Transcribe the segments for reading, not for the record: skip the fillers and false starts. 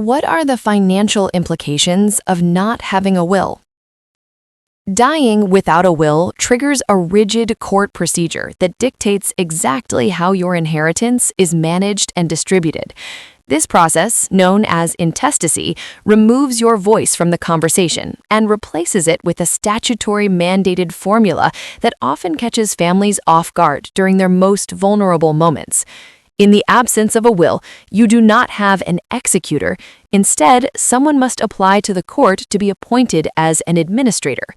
What are the financial implications of not having a will? Dying without a will triggers a rigid court procedure that dictates exactly how your inheritance is managed and distributed. This process, known as intestacy, removes your voice from the conversation and replaces it with a statutory-mandated formula that often catches families off guard during their most vulnerable moments. In the absence of a will, you do not have an executor. Instead, someone must apply to the court to be appointed as an administrator.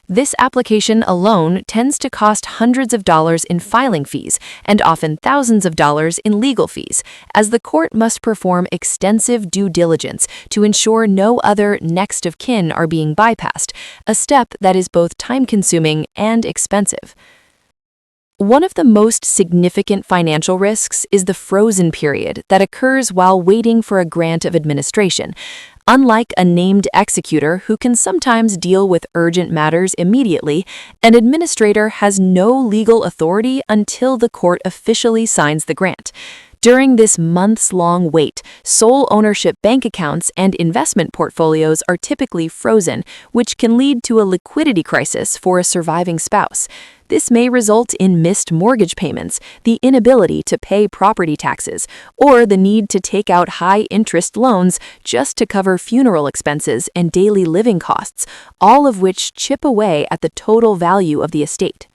This application alone tends to cost hundreds of dollars in filing fees and often thousands of dollars in legal fees, as the court must perform extensive due diligence to ensure no other next of kin are being bypassed, a step that is both time-consuming and expensive. One of the most significant financial risks is the frozen period that occurs while waiting for a grant of administration. Unlike a named executor who can sometimes deal with urgent matters immediately, an administrator has no legal authority until the court officially signs the grant. During this months-long wait, sole ownership bank accounts and investment portfolios are typically frozen, which can lead to a liquidity crisis for a surviving spouse. This may result in missed mortgage payments, the inability to pay property taxes, or the need to take out high-interest loans just to cover funeral expenses and daily living costs, all of which chip away at the total value of the estate.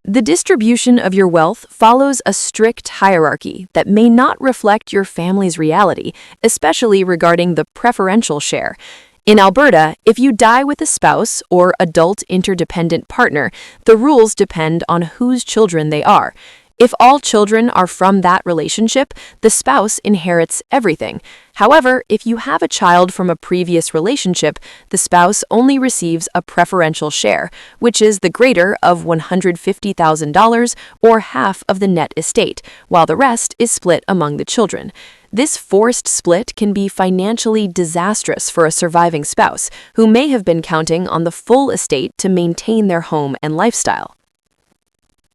The distribution of your wealth follows a strict hierarchy that may not reflect your family's reality, especially regarding the preferential share. In Alberta, if you die with a spouse or adult interdependent partner, the rules depend on whose children they are. If all children are from that relationship, the spouse inherits everything. However, if you have a child from a previous relationship, the spouse only receives a preferential share, which is the greater of $150,000 or half of the net estate, while the rest is split among the children. This forced split can be financially disastrous for a surviving spouse, who may have been counting on the full estate to maintain their home and lifestyle.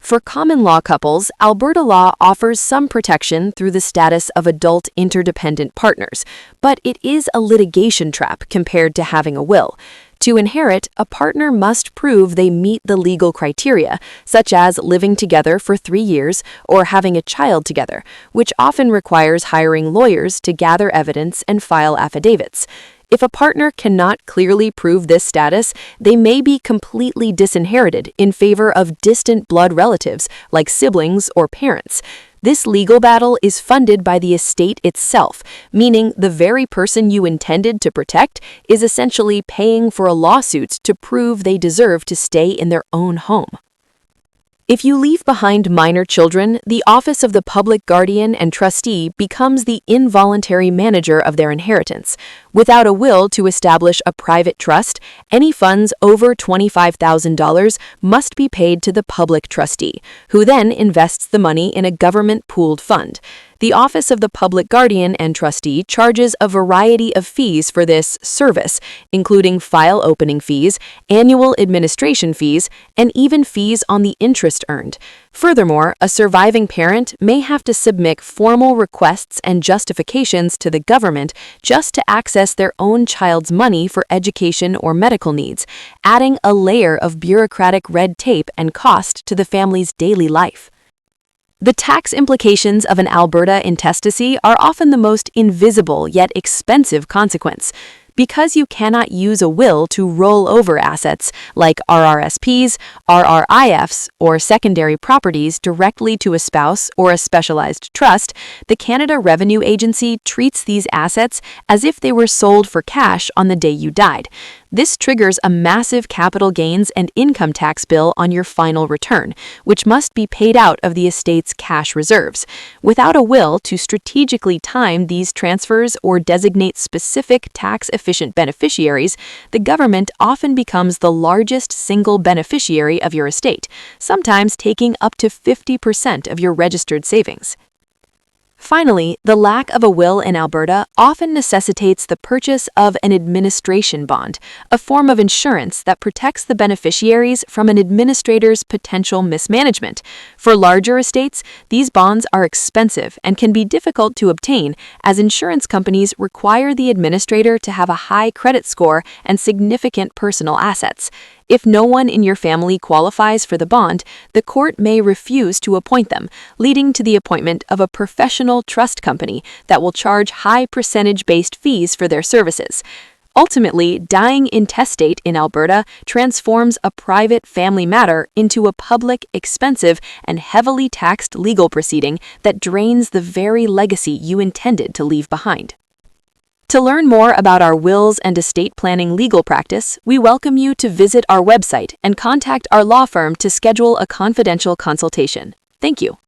For common law couples, Alberta law offers some protection through the status of adult interdependent partners, but it is a litigation trap compared to having a will. To inherit, a partner must prove they meet the legal criteria, such as living together for 3 years or having a child together, which often requires hiring lawyers to gather evidence and file affidavits. If a partner cannot clearly prove this status, they may be completely disinherited in favor of distant blood relatives like siblings or parents. This legal battle is funded by the estate itself, meaning the very person you intended to protect is essentially paying for a lawsuit to prove they deserve to stay in their own home. If you leave behind minor children, the office of the public guardian and trustee becomes the involuntary manager of their inheritance. Without a will to establish a private trust, any funds over $25,000 must be paid to the public trustee, who then invests the money in a government-pooled fund. The Office of the Public Guardian and Trustee charges a variety of fees for this service, including file opening fees, annual administration fees, and even fees on the interest earned. Furthermore, a surviving parent may have to submit formal requests and justifications to the government just to access their own child's money for education or medical needs, adding a layer of bureaucratic red tape and cost to the family's daily life. The tax implications of an Alberta intestacy are often the most invisible yet expensive consequence. Because you cannot use a will to roll over assets like RRSPs, RRIFs, or secondary properties directly to a spouse or a specialized trust, the Canada Revenue Agency treats these assets as if they were sold for cash on the day you died. This triggers a massive capital gains and income tax bill on your final return, which must be paid out of the estate's cash reserves. Without a will to strategically time these transfers or designate specific tax-efficient beneficiaries, the government often becomes the largest single beneficiary of your estate, sometimes taking up to 50% of your registered savings. Finally, the lack of a will in Alberta often necessitates the purchase of an administration bond, a form of insurance that protects the beneficiaries from an administrator's potential mismanagement. For larger estates, these bonds are expensive and can be difficult to obtain, as insurance companies require the administrator to have a high credit score and significant personal assets. If no one in your family qualifies for the bond, the court may refuse to appoint them, leading to the appointment of a professional trust company that will charge high percentage-based fees for their services. Ultimately, dying intestate in Alberta transforms a private family matter into a public, expensive, and heavily taxed legal proceeding that drains the very legacy you intended to leave behind. To learn more about our wills and estate planning legal practice, we welcome you to visit our website and contact our law firm to schedule a confidential consultation. Thank you.